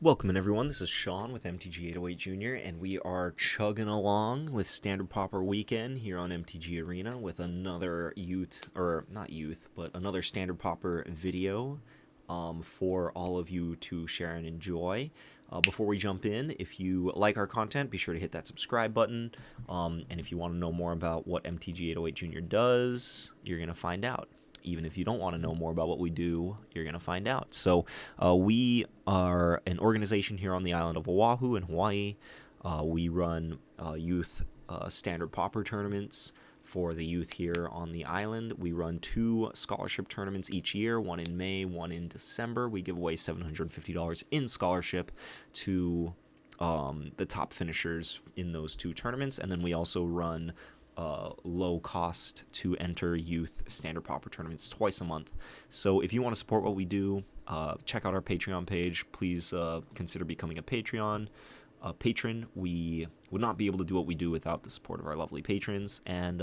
Welcome in everyone, this is Sean with MTG 808 Jr. and we are chugging along with Standard Pauper weekend here on MTG Arena with another another Standard Pauper video for all of you to share and enjoy. Before we jump in, if you like our content, be sure to hit that subscribe button, and if you want to know more about what MTG 808 Jr. does, you're going to find out. Even if you don't want to know more about what we do, you're going to find out. So we are an organization here on the island of Oahu in Hawaii. We run youth Standard Pauper tournaments for the youth here on the island. We run 2 scholarship tournaments each year, one in May, one in December. We give away $750 in scholarship to the top finishers in those 2 tournaments. And then we also run low cost to enter youth Standard Pauper tournaments twice a month. So if you want to support what we do, check out our Patreon page. Please consider becoming a patron. We would not be able to do what we do without the support of our lovely patrons. And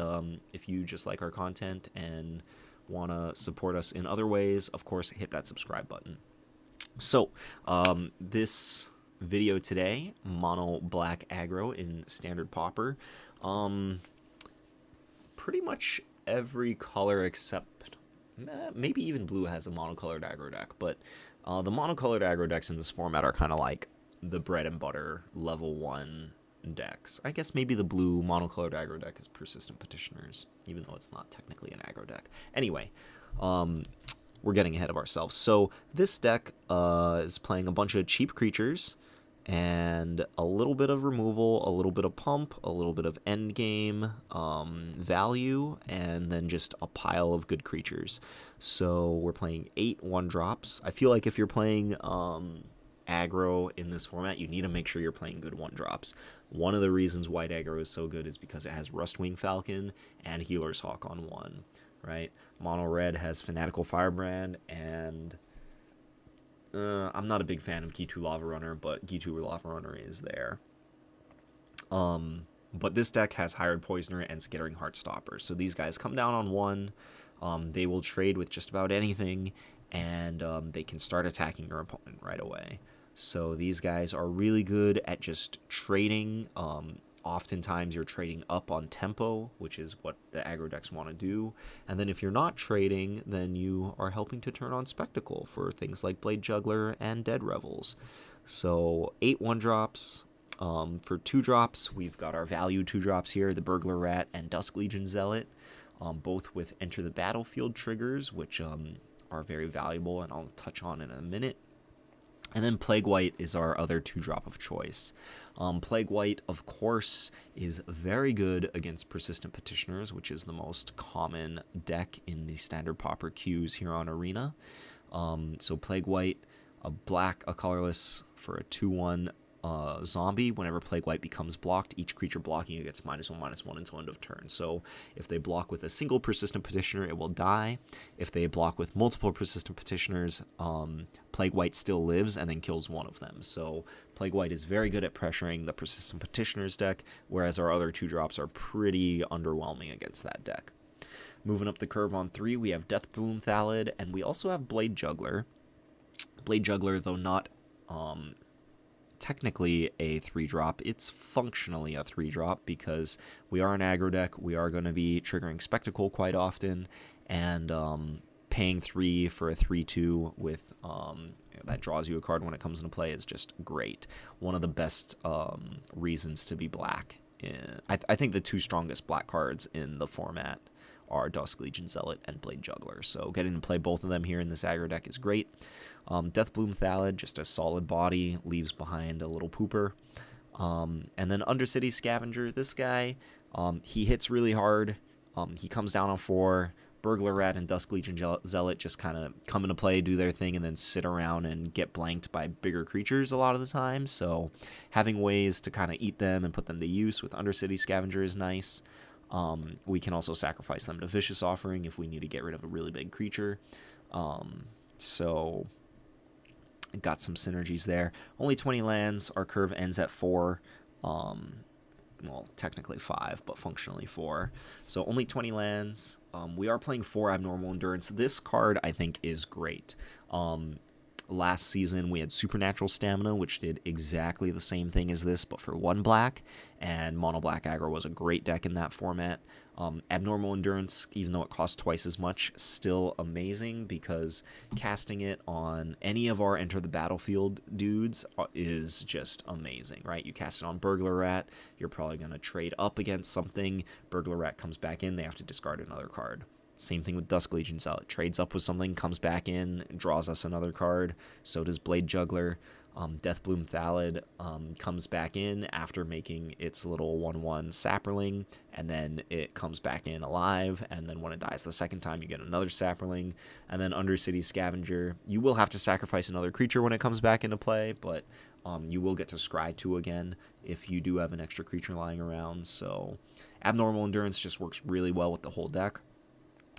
if you just like our content and want to support us in other ways, of course, hit that subscribe button. So this video today, Mono Black Aggro in Standard Pauper. Pretty much every color except maybe even blue has a monocolored aggro deck, but the monocolored aggro decks in this format are kind of like the bread and butter level 1 decks. I guess maybe the blue monocolored aggro deck is Persistent Petitioners, even though it's not technically an aggro deck. Anyway, we're getting ahead of ourselves. So this deck is playing a bunch of cheap creatures and a little bit of removal, a little bit of pump, a little bit of endgame value, and then just a pile of good creatures. So we're playing 8 1-drops. I feel like if you're playing aggro in this format, you need to make sure you're playing good 1-drops. One of the reasons white aggro is so good is because it has Rustwing Falcon and Healer's Hawk on 1, right? Mono red has Fanatical Firebrand and I'm not a big fan of G2 Lava Runner, but G2 Lava Runner is there. But this deck has Hired Poisoner and Skittering Heartstopper. So these guys come down on 1. They will trade with just about anything, and they can start attacking your opponent right away. So these guys are really good at just trading. Oftentimes you're trading up on tempo, which is what the aggro decks want to do. And then if you're not trading, then you are helping to turn on Spectacle for things like Blade Juggler and Dead Revels. So 8 1-drops. For 2-drops, we've got our value 2-drops here, the Burglar Rat and Dusk Legion Zealot, both with Enter the Battlefield triggers, which are very valuable and I'll touch on in a minute. And then Plague Wight is our other 2-drop of choice. Plague Wight, of course, is very good against Persistent Petitioners, which is the most common deck in the Standard Pauper queues here on Arena. So Plague Wight, a colorless for a 2/1 zombie. Whenever Plague Wight becomes blocked, each creature blocking it gets -1/-1 until end of turn. So if they block with a single Persistent Petitioner, it will die. If they block with multiple Persistent Petitioners, Plague Wight still lives and then kills one of them. So Plague Wight is very good at pressuring the Persistent Petitioners deck, whereas our other 2-drops are pretty underwhelming against that deck. Moving up the curve on 3, we have Deathbloom Thallid, and we also have Blade Juggler. Blade Juggler, though not technically a 3-drop, it's functionally a 3-drop because we are an aggro deck. We are going to be triggering Spectacle quite often, and paying 3 for a 3/2 with that draws you a card when it comes into play is just great. One of the best reasons to be black. I think the 2 strongest black cards in the format are Dusk Legion Zealot and Blade Juggler. So getting to play both of them here in this aggro deck is great. Deathbloom Thallid, just a solid body, leaves behind a little pooper. And then Undercity Scavenger, this guy, he hits really hard. He comes down on 4. Burglar Rat and Dusk Legion Zealot just kind of come into play, do their thing, and then sit around and get blanked by bigger creatures a lot of the time. So having ways to kind of eat them and put them to use with Undercity Scavenger is nice. We can also sacrifice them to Vicious Offering if we need to get rid of a really big creature. So got some synergies there. Only 20 lands. Our curve ends at 4. Well, technically 5, but functionally 4. So only 20 lands. We are playing 4 Abnormal Endurance. This card, I think, is great. last season we had Supernatural Stamina, which did exactly the same thing as this, but for 1 black, and Mono Black Aggro was a great deck in that format. Abnormal Endurance, even though it costs twice as much, still amazing, because casting it on any of our Enter the Battlefield dudes is just amazing, right? You cast it on Burglar Rat, you're probably going to trade up against something, Burglar Rat comes back in, they have to discard another card. Same thing with Dusk Legion Zealot. Trades up with something, comes back in, draws us another card. So does Blade Juggler. Deathbloom Thallid comes back in after making its little 1/1 Sapperling, and then it comes back in alive, and then when it dies the second time, you get another Sapperling. And then Undercity Scavenger. You will have to sacrifice another creature when it comes back into play, but you will get to scry 2 again if you do have an extra creature lying around. So Abnormal Endurance just works really well with the whole deck.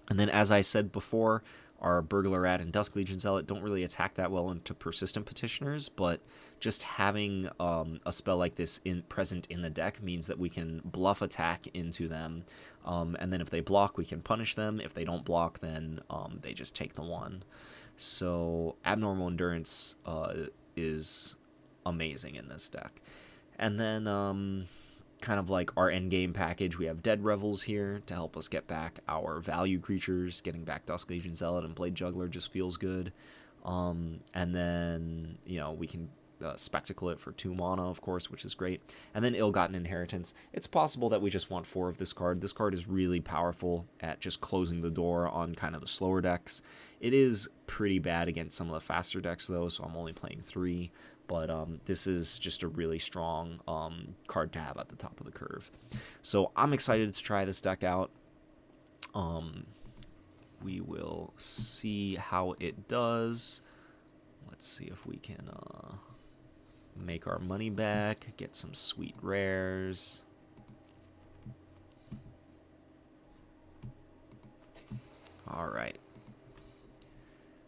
And then, as I said before, our Burglar Rat and Dusk Legion Zealot don't really attack that well into Persistent Petitioners, but just having a spell like this present in the deck means that we can bluff attack into them, and then if they block, we can punish them. If they don't block, then they just take the 1. So Abnormal Endurance is amazing in this deck. And then kind of like our endgame package, we have Dead Revels here to help us get back our value creatures. Getting back Dusk Legion Zealot and Blade Juggler just feels good. And then, you know, we can spectacle it for 2 mana, of course, which is great. And then Ill-Gotten Inheritance. It's possible that we just want 4 of this card. This card is really powerful at just closing the door on kind of the slower decks. It is pretty bad against some of the faster decks, though, so I'm only playing 3. But this is just a really strong card to have at the top of the curve. So I'm excited to try this deck out. We will see how it does. Let's see if we can make our money back, get some sweet rares. All right.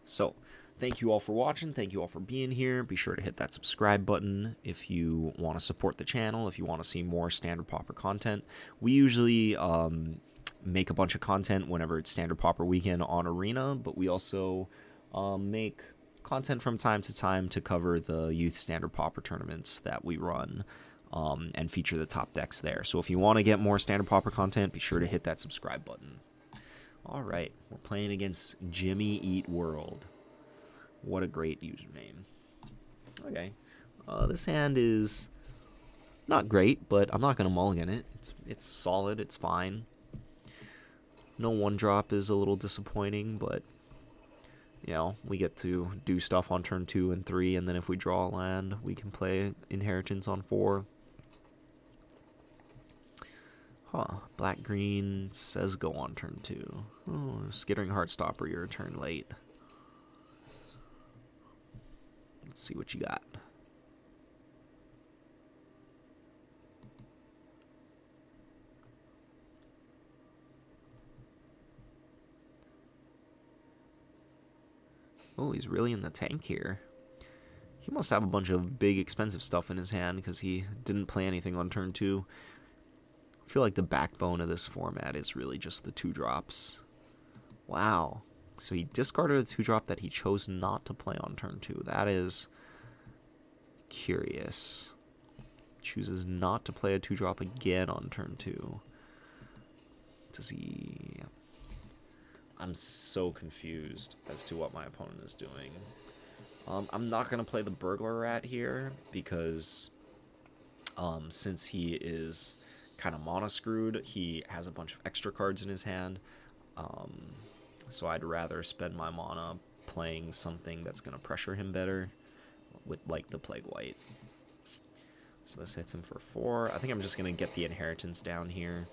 So thank you all for watching. Thank you all for being here. Be sure to hit that subscribe button if you want to support the channel, if you want to see more Standard Pauper content. We usually make a bunch of content whenever it's Standard Pauper weekend on Arena, but we also make content from time to time to cover the youth Standard Pauper tournaments that we run and feature the top decks there. So if you want to get more Standard Pauper content, be sure to hit that subscribe button. All right, we're playing against Jimmy Eat World. What a great username. Okay. This hand is not great, but I'm not going to mulligan it. It's solid. It's fine. No 1-drop is a little disappointing, but, you know, we get to do stuff on turn 2 and 3, and then if we draw a land, we can play Inheritance on 4. Black-green says go on turn 2. Oh, Skittering Heartstopper, you're a turn late. Let's see what you got. Oh, he's really in the tank here. He must have a bunch of big, expensive stuff in his hand because he didn't play anything on turn 2. I feel like the backbone of this format is really just the 2-drops. Wow. So he discarded a 2-drop that he chose not to play on turn 2. That is curious. Chooses not to play a 2-drop again on turn 2. Does he... I'm so confused as to what my opponent is doing. I'm not going to play the Burglar Rat here because since he is kind of mono-screwed, he has a bunch of extra cards in his hand. So I'd rather spend my mana playing something that's going to pressure him better, with like the Plague Wight. So this hits him for 4. I think I'm just going to get the Inheritance down here.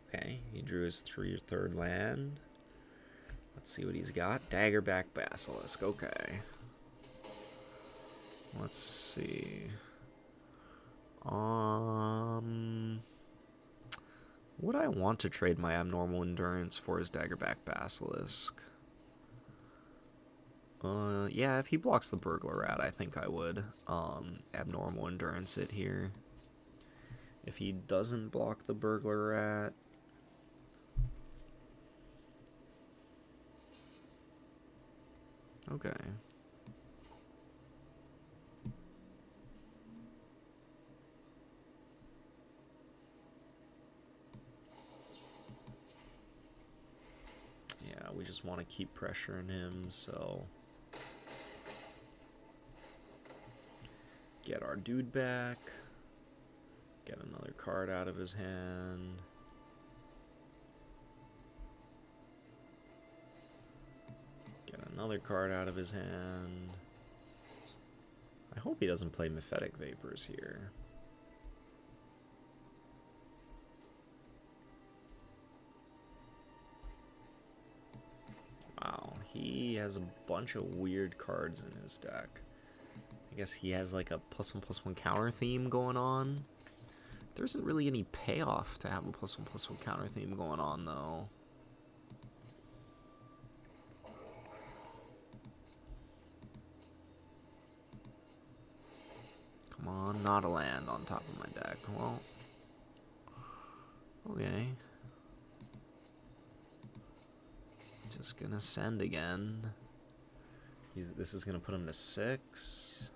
Okay, he drew his 3rd land. Let's see what he's got. Daggerback Basilisk. Okay. Let's see. Would I want to trade my Abnormal Endurance for his Daggerback Basilisk? Yeah, if he blocks the Burglar Rat, I think I would Abnormal Endurance it here. If he doesn't block the Burglar Rat... Okay. Yeah, we just want to keep pressuring him, so... Get our dude back. Get another card out of his hand. Get another card out of his hand. I hope he doesn't play Mephetic Vapors here. Wow, he has a bunch of weird cards in his deck. I guess he has like a +1/+1 counter theme going on. There isn't really any payoff to have a +1/+1 counter theme going on, though. Come on, not a land on top of my deck. Well, okay. Just gonna send again. This is gonna put him to 6.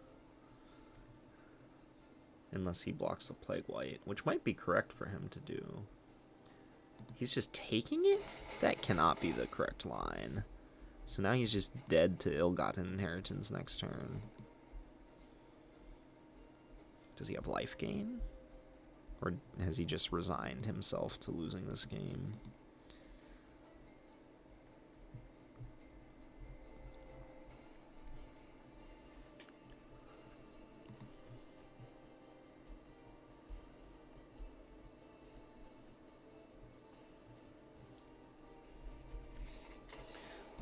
Unless he blocks the Plague Wight, which might be correct for him to do. He's just taking it? That cannot be the correct line. So now he's just dead to Ill-Gotten Inheritance next turn. Does he have life gain? Or has he just resigned himself to losing this game?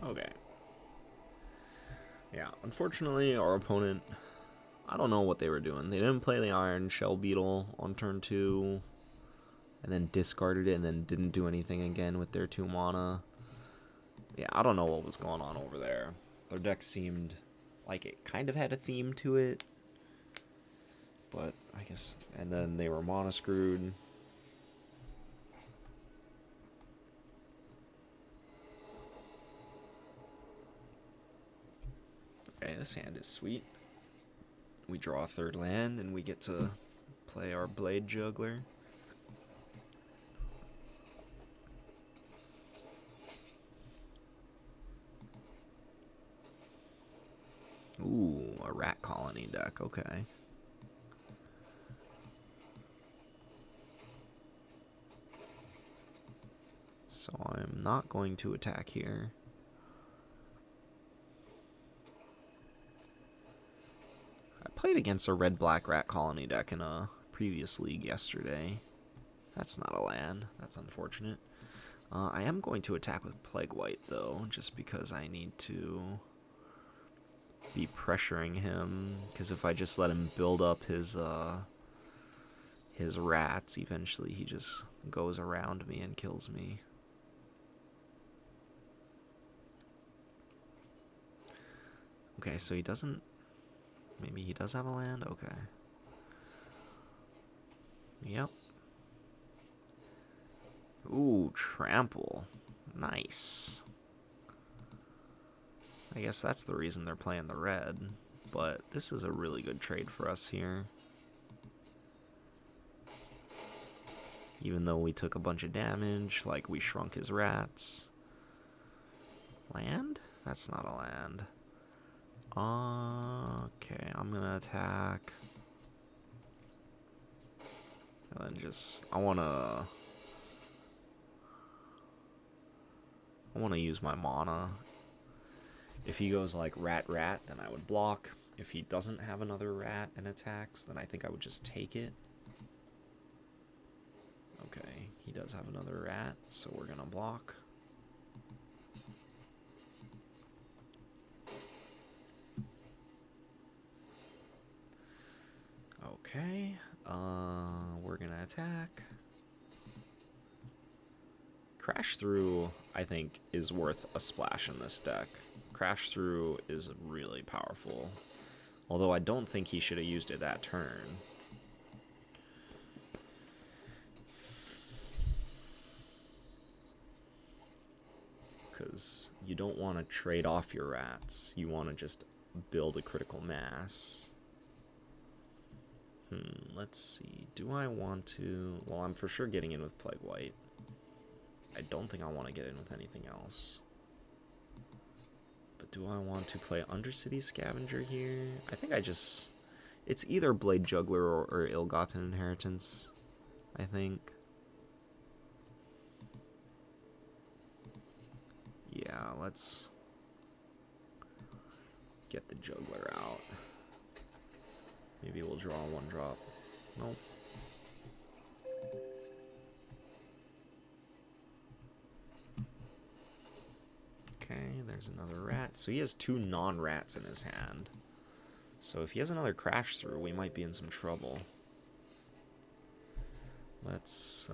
Okay. Yeah, unfortunately, our opponent, I don't know what they were doing. They didn't play the Iron Shell Beetle on turn 2, and then discarded it, and then didn't do anything again with their 2 mana. Yeah, I don't know what was going on over there. Their deck seemed like it kind of had a theme to it, but I guess, and then they were mana screwed. Okay, this hand is sweet. We draw a 3rd land, and we get to play our Blade Juggler. Ooh, a rat colony deck, okay. So I'm not going to attack here. Played against a red-black rat colony deck in a previous league yesterday. That's not a land. That's unfortunate. I am going to attack with Plague Wight, though, just because I need to be pressuring him. Because if I just let him build up his rats, eventually he just goes around me and kills me. Okay, so he doesn't... Maybe he does have a land? Okay. Yep. Ooh, trample. Nice. I guess that's the reason they're playing the red. But this is a really good trade for us here. Even though we took a bunch of damage, like we shrunk his rats. Land? That's not a land. Okay, I'm gonna attack. And then just, I wanna use my mana. If he goes like rat, then I would block. If he doesn't have another rat and attacks, then I think I would just take it. Okay, he does have another rat, so we're gonna block. Okay, we're gonna attack. Crash Through, I think, is worth a splash in this deck. Crash Through is really powerful. Although I don't think he should have used it that turn. because you don't want to trade off your rats. You want to just build a critical mass. Let's see. Do I want to... Well, I'm for sure getting in with Plague Wight. I don't think I want to get in with anything else. But do I want to play Undercity Scavenger here? I think I just... It's either Blade Juggler or Ill-Gotten Inheritance, I think. Yeah, let's get the Juggler out. Maybe we'll draw a 1-drop. Nope. Okay, there's another rat. So he has 2 non-rats in his hand. So if he has another crash through, we might be in some trouble. Let's,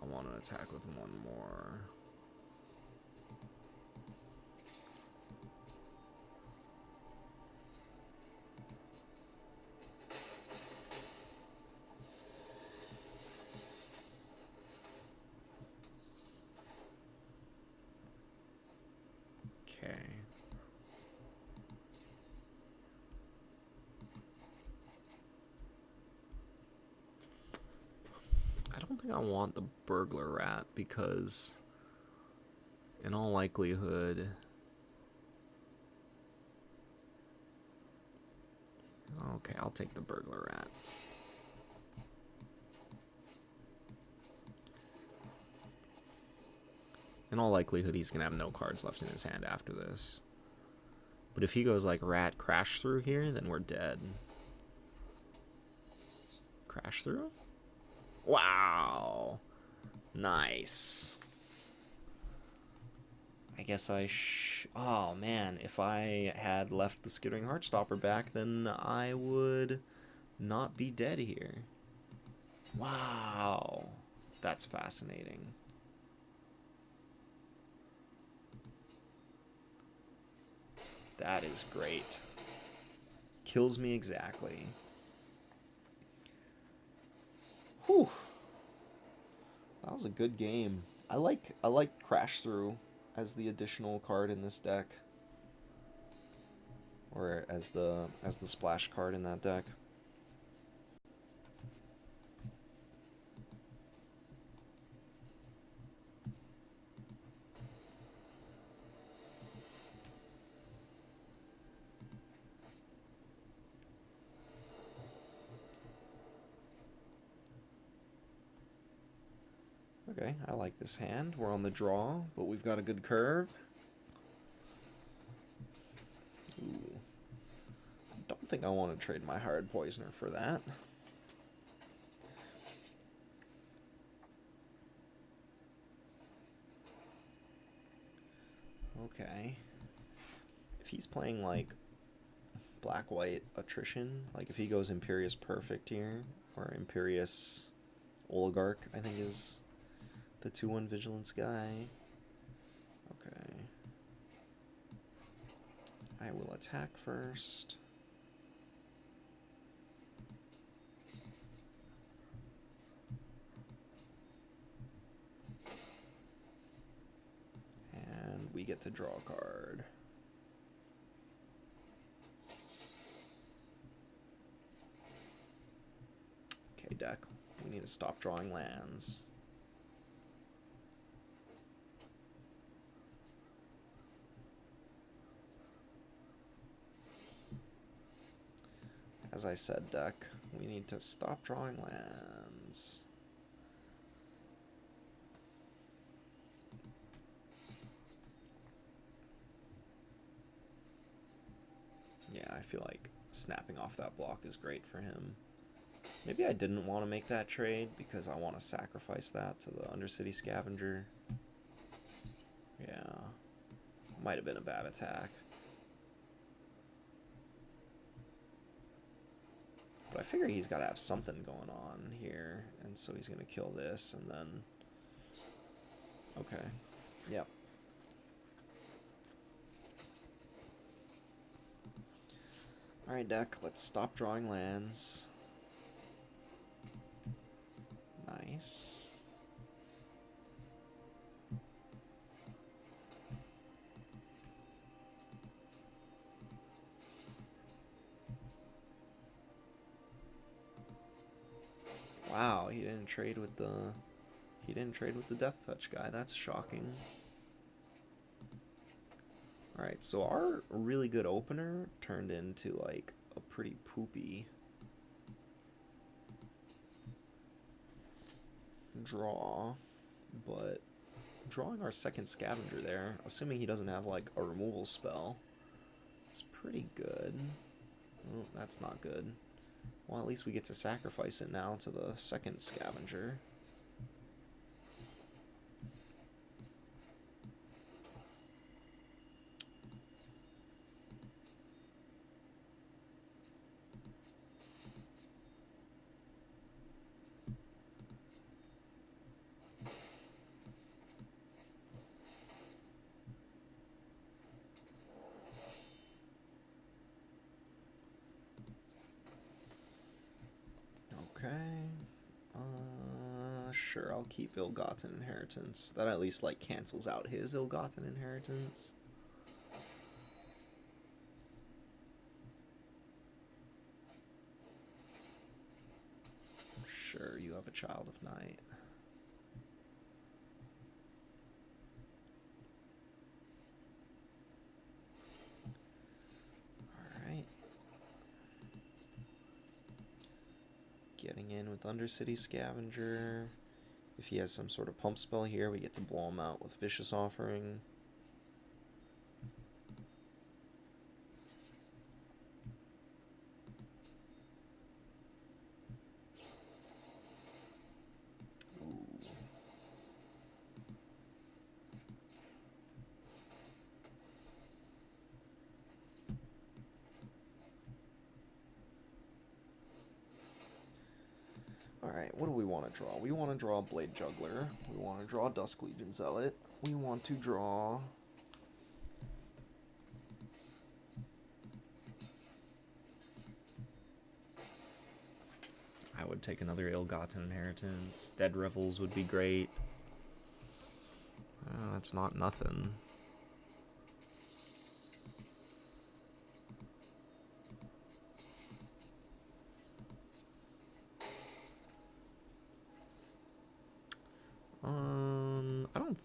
I want to attack with 1 more. Okay. I don't think I want the Burglar Rat because in all likelihood... Okay, I'll take the Burglar Rat. In all likelihood, he's going to have no cards left in his hand after this. But if he goes like Rat Crash Through here, then we're dead. Crash Through? Wow. Nice. I guess oh man, if I had left the Skittering Heartstopper back, then I would not be dead here. Wow. That's fascinating. That is great. Kills me exactly. Whew. That was a good game. I like Crash Through as the additional card in this deck. Or as the splash card in that deck. Okay, I like this hand. We're on the draw, but we've got a good curve. Ooh. I don't think I want to trade my Hard Poisoner for that. Okay. If he's playing like Black White Attrition, like if he goes Imperious Perfect here, or Imperious Oligarch, I think is the 2/1 Vigilance guy. Okay. I will attack first. And we get to draw a card. Okay, deck. We need to stop drawing lands. As I said, deck, we need to stop drawing lands. Yeah, I feel like snapping off that block is great for him. Maybe I didn't want to make that trade because I want to sacrifice that to the Undercity Scavenger. Yeah, might have been a bad attack. But I figure he's got to have something going on here, and so he's going to kill this, and then... Okay. Yep. Alright, deck, let's stop drawing lands. Nice. Wow, he didn't trade with the Death Touch guy. That's shocking. Alright, so our really good opener turned into like a pretty poopy draw, but drawing our second Scavenger there, assuming he doesn't have like a removal spell, is pretty good. Oh, that's not good. Well, at least we get to sacrifice it now to the second Scavenger. Sure, I'll keep Ill-Gotten Inheritance. That at least, like, cancels out his Ill-Gotten Inheritance. Sure, you have a Child of Night. Alright. Getting in with Undercity Scavenger. If he has some sort of pump spell here, we get to blow him out with Vicious Offering. Ooh. Alright, what do we want to draw? We want to draw Blade Juggler. We want to draw Dusk Legion Zealot. We want to draw... I would take another Ill-Gotten Inheritance. Dead Revels would be great. That's not nothing. I don't...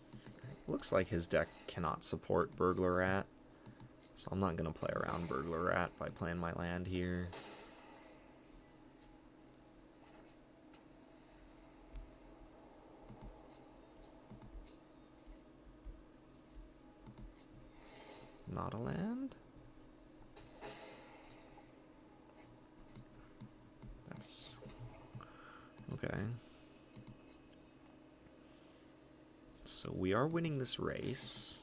Looks like his deck cannot support Burglar Rat. So I'm not going to play around Burglar Rat by playing my land here. Not a land? That's... okay. So we are winning this race,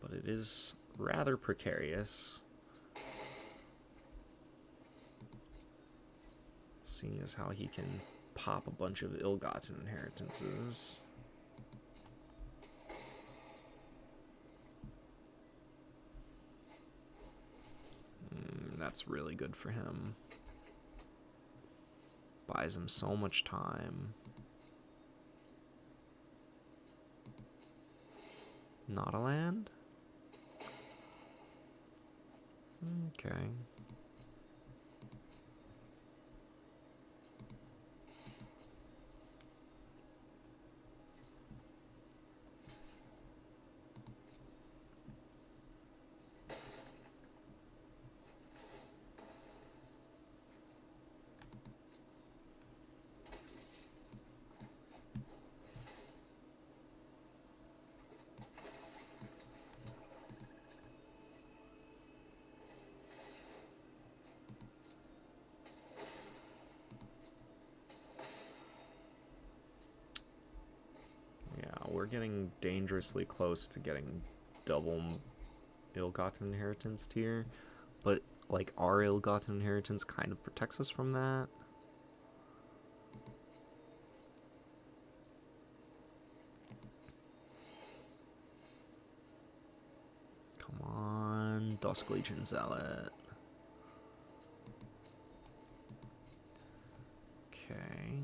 but it is rather precarious, seeing as how he can pop a bunch of Ill-Gotten Inheritances. That's really good for him. Buys him so much time. Not a land? Okay. We're getting dangerously close to getting double Ill-Gotten Inheritance tier, but like our ill-gotten inheritance kind of protects us from that. Come on, Dusk Legion Zealot. Okay.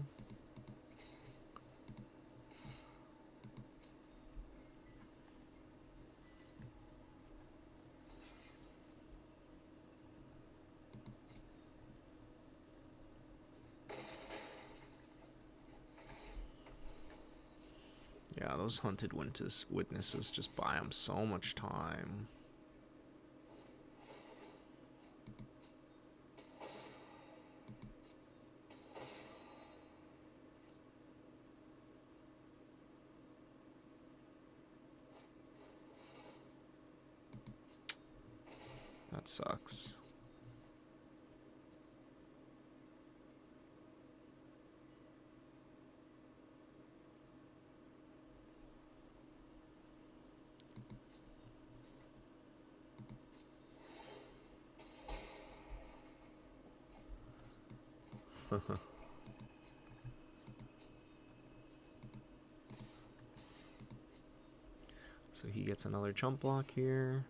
Yeah, those hunted witnesses just buy them so much time. That sucks. So he gets another jump block here.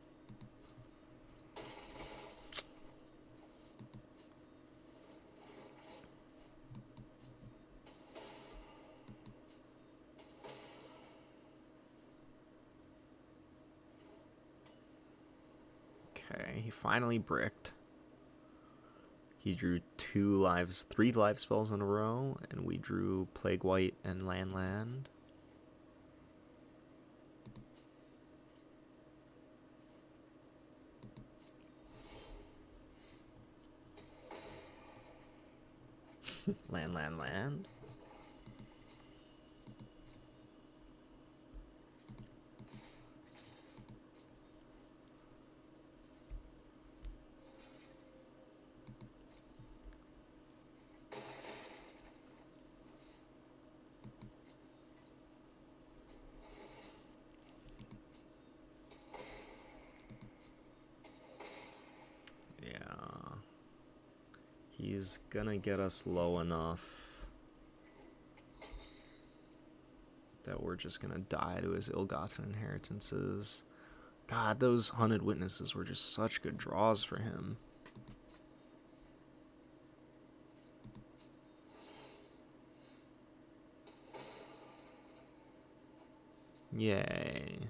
Okay, he finally bricked. He drew 3 live spells in a row, and we drew Plague Wight and Land. Land. He's gonna get us low enough that we're just gonna die to his ill-gotten inheritances. God, those hunted witnesses were just such good draws for him. Yay.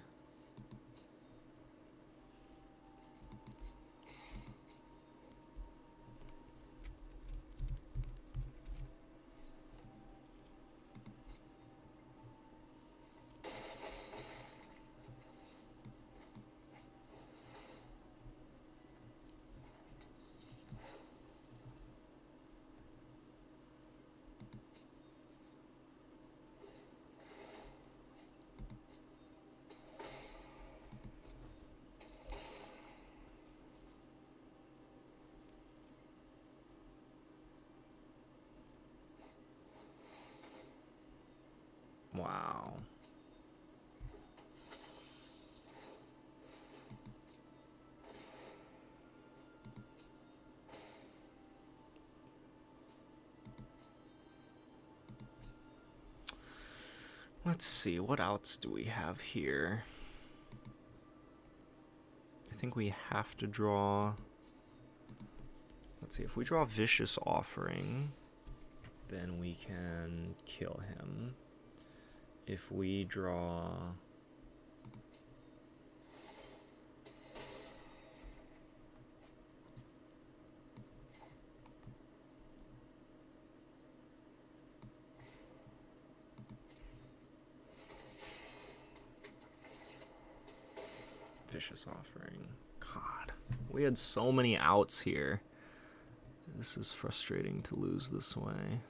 Wow. Let's see, what else do we have here? I think we have to draw... Let's see, if we draw Vicious Offering, then we can kill him. If we draw... Vicious Offering. God, we had so many outs here. This is frustrating to lose this way.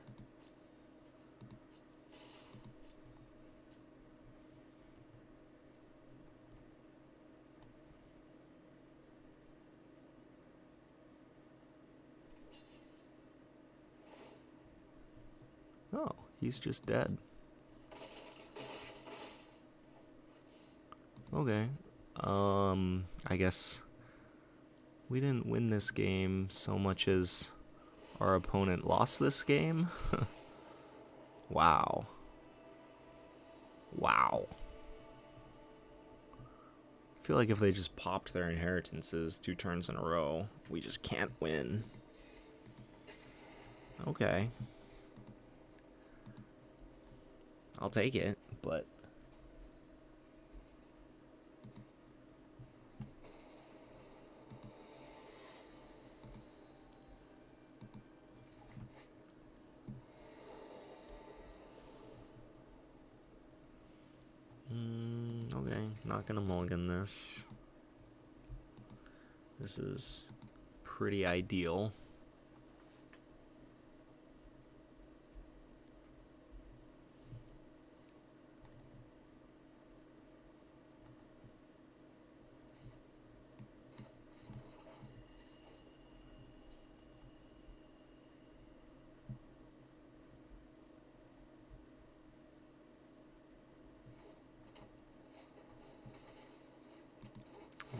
Oh, he's just dead. Okay. I guess We didn't win this game so much as our opponent lost this game. Wow. Wow. I feel like if they just popped their inheritances 2 turns in a row, we just can't win. Okay. I'll take it, but... okay, not gonna mulligan this. This is pretty ideal.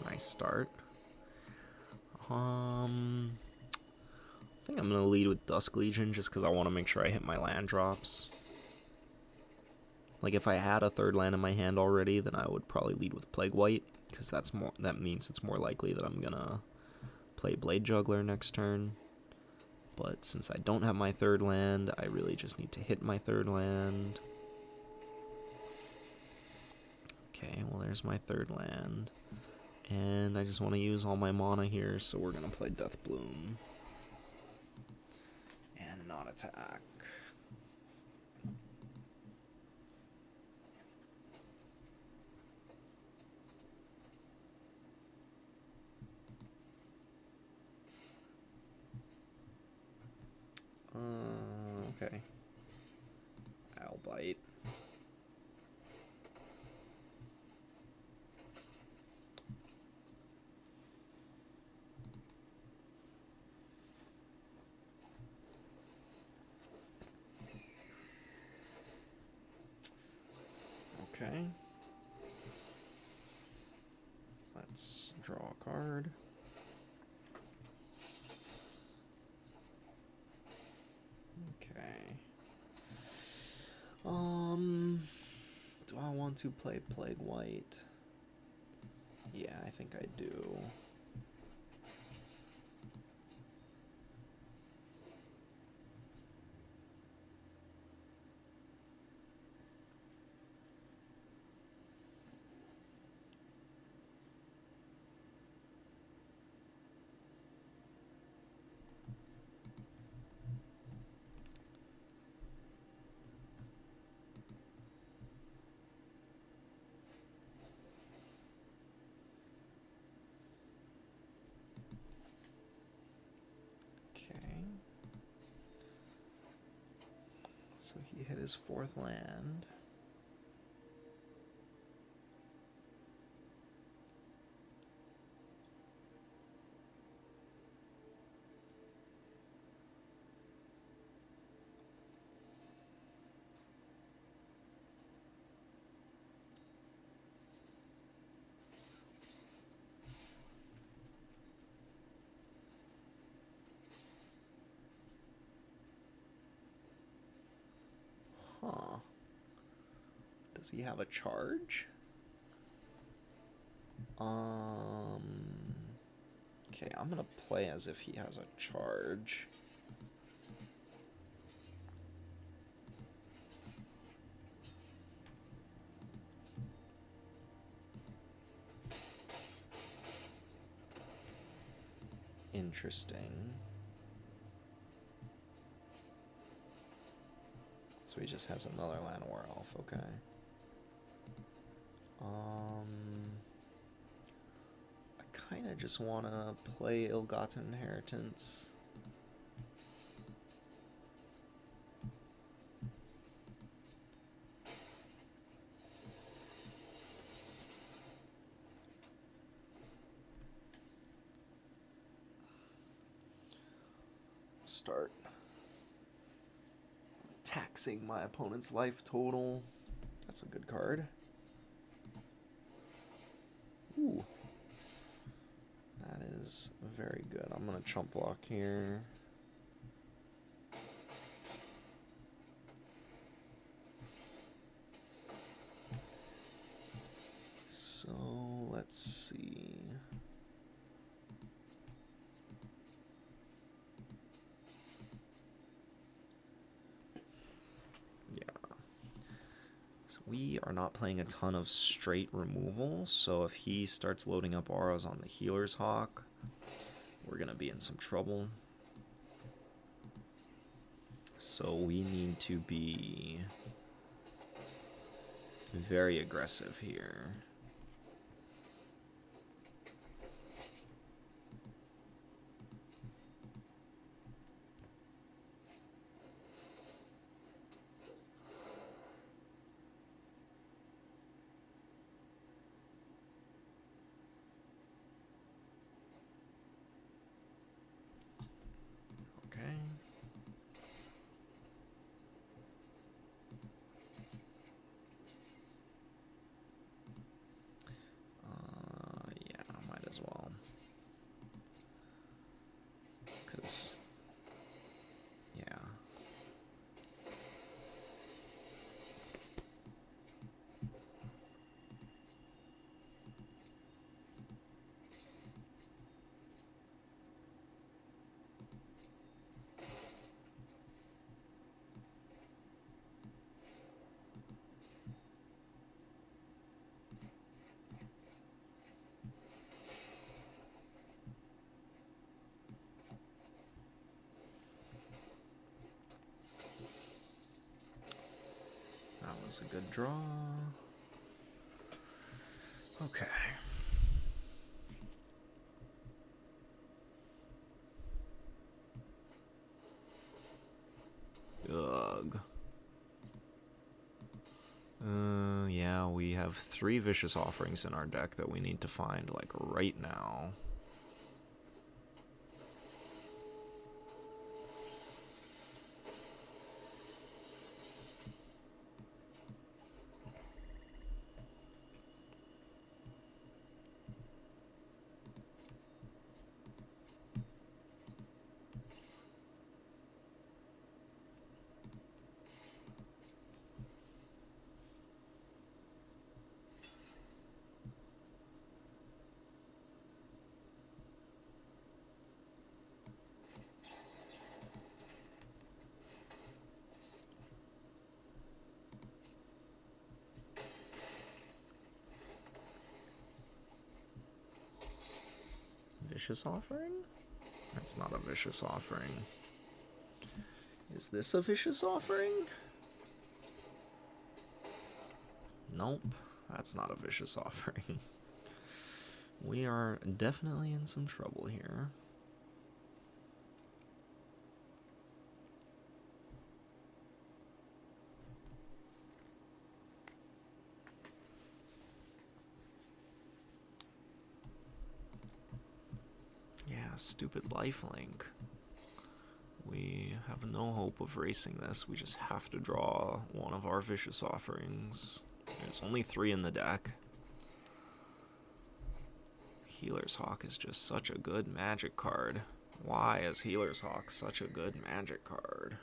Nice start. I think I'm gonna lead with Dusk Legion just because I want to make sure I hit my land drops. Like if I had a 3rd land in my hand already, then I would probably lead with Plague Wight because that means it's more likely that I'm gonna play Blade Juggler next turn. But since I don't have my 3rd land, I really just need to hit my 3rd land. Okay, well there's my 3rd land. And I just want to use all my mana here, so we're going to play Deathbloom. And not attack. Okay. I'll bite. Okay. Let's draw a card. Okay. Do I want to play Plague Wight? Yeah, I think I do. So he hit his 4th land. Huh. Does he have a charge? Okay, I'm gonna play as if he has a charge. Interesting. So he just has another Llanowar Elf, okay. I kind of just want to play Ill-Gotten Inheritance. Start taxing my opponent's life total. That's a good card. Ooh. That is very good. I'm going to chump block here. So, let's see. Yeah. So we are not playing a ton of straight removal, so if he starts loading up auras on the Healer's Hawk, we're going to be in some trouble. So we need to be very aggressive here. As well, because yeah, was a good draw. Okay. Ugh. Yeah, we have 3 Vicious Offerings in our deck that we need to find, like, right now. Vicious Offering? That's not a Vicious Offering. Is this a Vicious Offering? Nope, that's not a Vicious Offering. We are definitely in some trouble here. Yeah, stupid lifelink. We have no hope of racing this. We just have to draw one of our Vicious Offerings. There's only 3 in the deck. Healer's Hawk is just such a good Magic card. Why is Healer's Hawk such a good Magic card?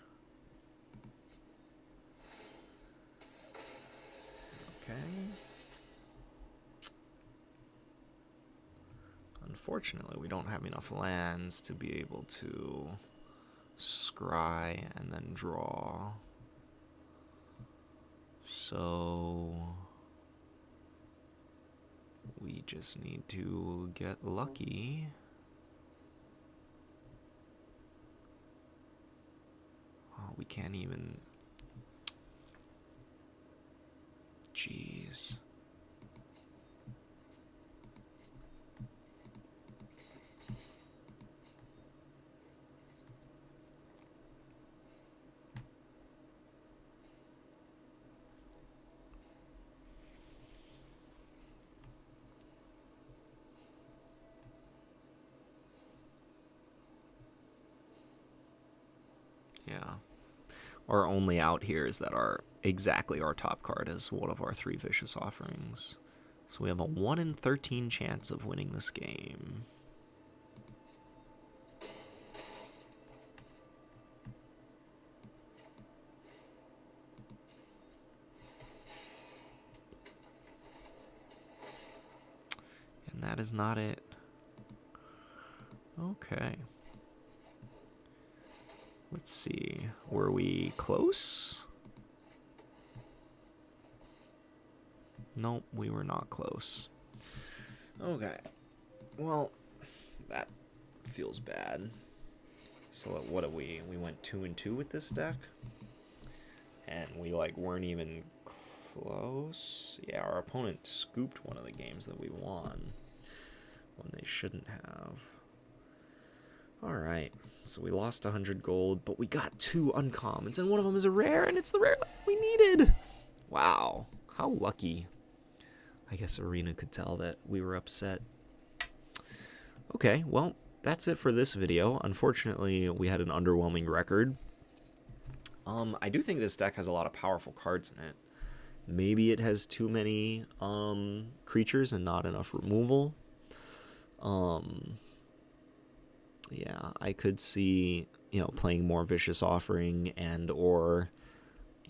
Okay. Unfortunately, we don't have enough lands to be able to scry and then draw. So we just need to get lucky. Oh, we can't even. Jeez. Yeah. Our only out here is that our top card is one of our 3 Vicious Offerings. So we have a 1 in 13 chance of winning this game. is not it. Okay. Let's see. Were we close? Nope, we were not close. Okay. Well, that feels bad. So what did we went 2-2 with this deck? And we like weren't even close. Yeah, our opponent scooped one of the games that we won when they shouldn't have. Alright, so we lost 100 gold, but we got 2 uncommons, and one of them is a rare, and it's the rare we needed! Wow, how lucky. I guess Arena could tell that we were upset. Okay, well, that's it for this video. Unfortunately, we had an underwhelming record. I do think this deck has a lot of powerful cards in it. Maybe it has too many creatures and not enough removal. Yeah, I could see, playing more Vicious Offering and or,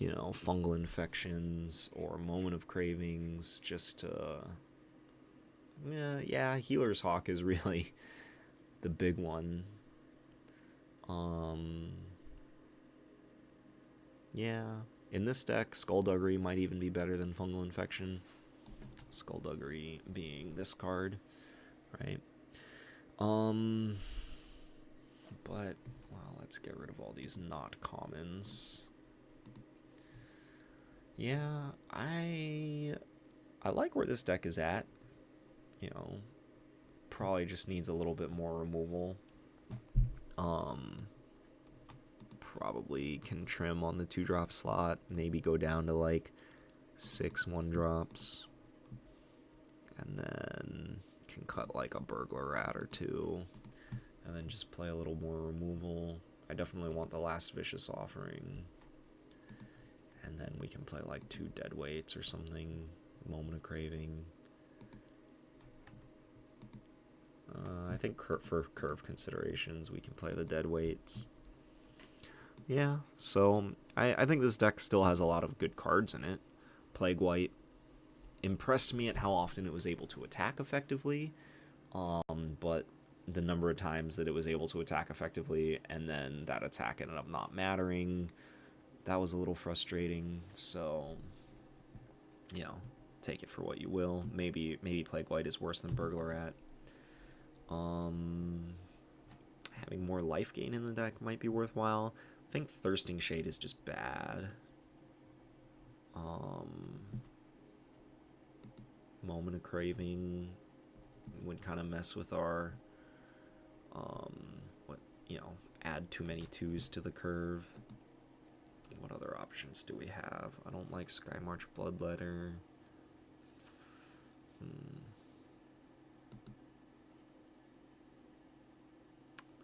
Fungal Infections or Moment of Cravings just to... Yeah, Healer's Hawk is really the big one. Yeah, in this deck, Skullduggery might even be better than Fungal Infection. Skullduggery being this card, right? But, well, let's get rid of all these not commons. Yeah, I like where this deck is at. Probably just needs a little bit more removal. Probably can trim on the 2-drop slot, maybe go down to like 6 1-drops, and then can cut like a Burglar Rat or 2, and then just play a little more removal. I definitely want the last Vicious Offering, and then we can play like 2 Dead Weights or something, Moment of Craving. I think for curve considerations, we can play the Dead Weights. Yeah, so I think this deck still has a lot of good cards in it. Plague Wight impressed me at how often it was able to attack effectively, but the number of times that it was able to attack effectively and then that attack ended up not mattering, that was a little frustrating. So, take it for what you will. Maybe Plague Wight is worse than Burglar Rat. Having more life gain in the deck might be worthwhile. I think Thirsting Shade is just bad. Moment of Craving would kind of mess with our add too many 2s to the curve. What other options do we have? I don't like Skymarch Bloodletter.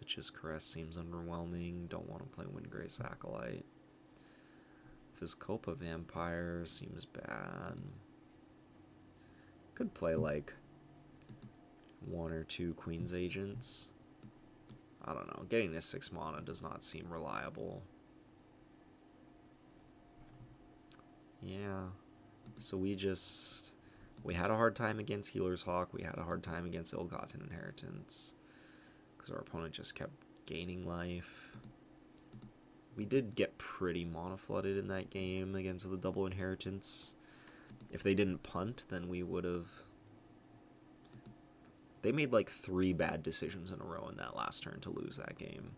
Witch's Caress seems underwhelming. Don't want to play Windgrace Acolyte. Vizkopa Vampire seems bad. Could play like 1 or 2 Queen's Agents. I don't know. Getting this 6 mana does not seem reliable. Yeah. So we had a hard time against Healer's Hawk. We had a hard time against Ill-Gotten Inheritance, because our opponent just kept gaining life. We did get pretty mono-flooded in that game against the double Inheritance. If they didn't punt, then we would have... They made like 3 bad decisions in a row in that last turn to lose that game.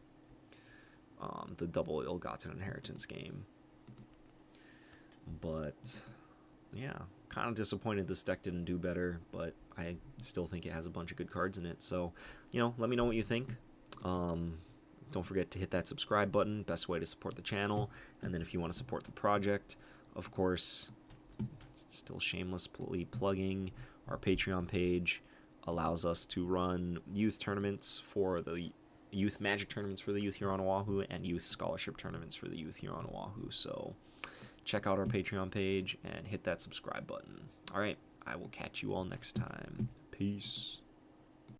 The double Ill-Gotten Inheritance game. But, yeah, kind of disappointed this deck didn't do better, but I still think it has a bunch of good cards in it. So, let me know what you think. Don't forget to hit that subscribe button, best way to support the channel. And then if you want to support the project, of course, still shamelessly plugging our Patreon page. Allows us to run youth tournaments for the youth Magic tournaments for the youth here on Oahu, and youth scholarship tournaments for the youth here on Oahu. So check out our Patreon page and hit that subscribe button. All right, I will catch you all next time. Peace.